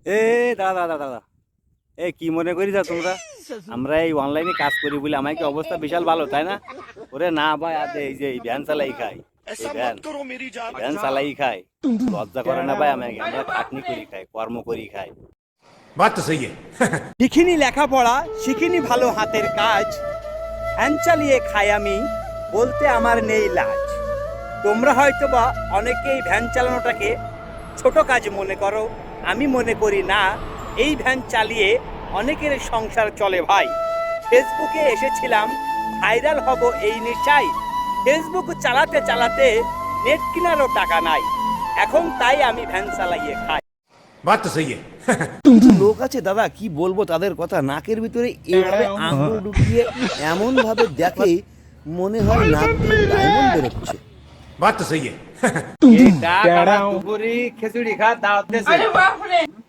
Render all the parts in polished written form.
এ দাদা দাদা দাদা, এ কি মনে করি যা তোমরা? আমরা এই অনলাইনে কাজ করি বলে আমাকে অবস্থা বিশাল ভালো, তাই না? ওরে না ভাই, আজ এই যে এই ভ্যান চালাই খাই, এই ভ্যান ভ্যান চালাই খাই, লজ্জা করে না ভাই? আমাকে, আমরা খাটনি করি খাই, কর্ম করি খাই। बात तो सही है। শিখিনি লেখাপড়া, শিখিনি ভালো হাতের কাজ, ভ্যান চালিয়ে খাই আমি, বলতে আমার নেই লাজ। তোমরা হয়তো বা অনেকেই ভ্যান চালানোটাকে ছোট কাজ মনে করো, আমি মনে করি না। এই ভ্যান চালিয়ে অনেকের সংসার চলে ভাই। ফেসবুকে এসেছিলাম, ভাইরাল হব এই নেশায়। ফেসবুক চালাতে চালাতে নেট কেনারও টাকা নাই, এখন তাই আমি ভ্যান চালাইয়ে খাই। बात तो सही है। লোক আছে দাদা, কি বলবো তাদের কথা। নাকের ভিতরে এইভাবে আঙুল ঢুকিয়ে এমন ভাবে দেখে, মনে হয় নাক দিয়ে ডায়মন্ড বেরোচ্ছে। बात तो सही है। খিচুড়ি খা দাওয়াত দিয়েছে,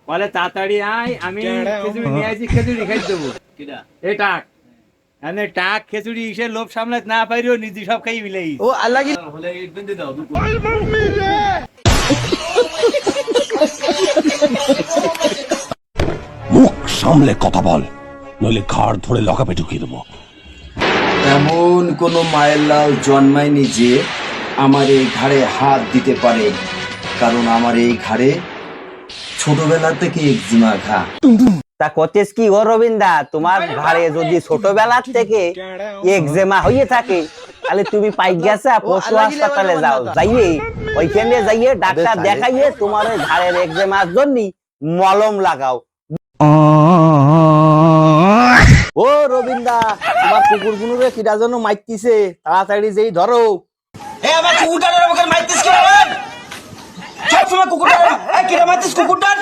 বলে তাড়াতাড়ি আয়, আমি খিচুড়ি নিয়ে আসি, খিচুড়ি খাই দেবো। এই টাক এনে টাক খিচুড়ি সে লোভ সামলাতে না পারিও, নিজে সব খাই মিলাই। ও আল্লাহ কি বলে বেঁধে দাও। মুখ সামলে কথা বল, নইলে ঘাড় ধরে লকাপে ঢুকিয়ে দেবো। এমন কোন মায়ের লাল জন্মায়নি যে আমার এই ঘাড়ে হাত দিতে পারে, কারণ আমার এই ঘাড়ে ছোটবেলা থেকে একজিমা ঘা। তা কতেস কি ও রবিন্দা, তোমার ঘাড়ে যদি ছোটবেলার থেকে একজেমা হয়ে থাকে, তাহলে তুমি পাই গেছা পশু হাসপাতালে যাও, যাইয়ে ওইখানে যাইয়ে ডাক্তার দেখাইয়ে তোমার ওই ঘাড়ের একজেমার জন্য মলম লাগাও। ও রবিন্দা, তোমার কুকুর গুনুরে কিরা জন্য মাইতিছে, তাড়াতাড়ি যেই ধরো। আমার কুকুরটার আমাকে মারতিস কি রে? সব সময় কুকুরটার কি রে মারতিস কুকুরটার?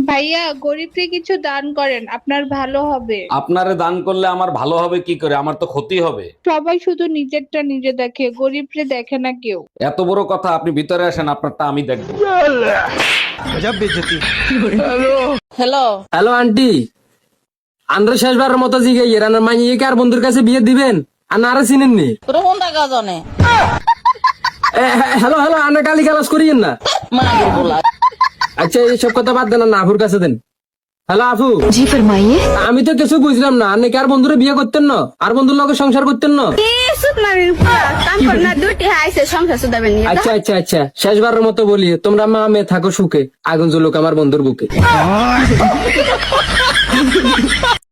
ভাইয়া, গরিবকে কিছু দান করেন, আপনার ভালো হবে। আপনারে দান করলে আমার ভালো হবে কি করে? আমার তো ক্ষতি হবে। সবাই শুধু নিজেরটা নিজে দেখে, গরিবরে দেখে না কেউ। এত বড় কথা, আপনি ভিতরে আসেন, আপনারটা আমি দেখবো। হ্যালো হ্যালো আন্টি, আন্দ্রে শেষবারের মতো জিগে ইরানের মাইয়ে কি আর বন্ধুর কাছে বিয়ে দিবেন? আর নারে চিনেননি? তোর কোন টাকা জানে? হ্যালো হ্যালো, আন্না গালি গালাজ করিয়েন না। আচ্ছা এইসব কথা বাদ দেন না, আফুর কাছে দেন। হ্যালো আফু। জি ফরমাইয়ে। আমি তো কিছু বুঝলাম না, আপনি কি আর বন্ধুরে বিয়ে করতেন না? আর বন্ধুর লগে সংসার করতেন না? আচ্ছা আচ্ছা আচ্ছা, শেষবারের মতো বলি, তোমরা মা মেয়ে থাকো সুখে, আগুন জ্বলুক আমার বন্ধুর বুকে।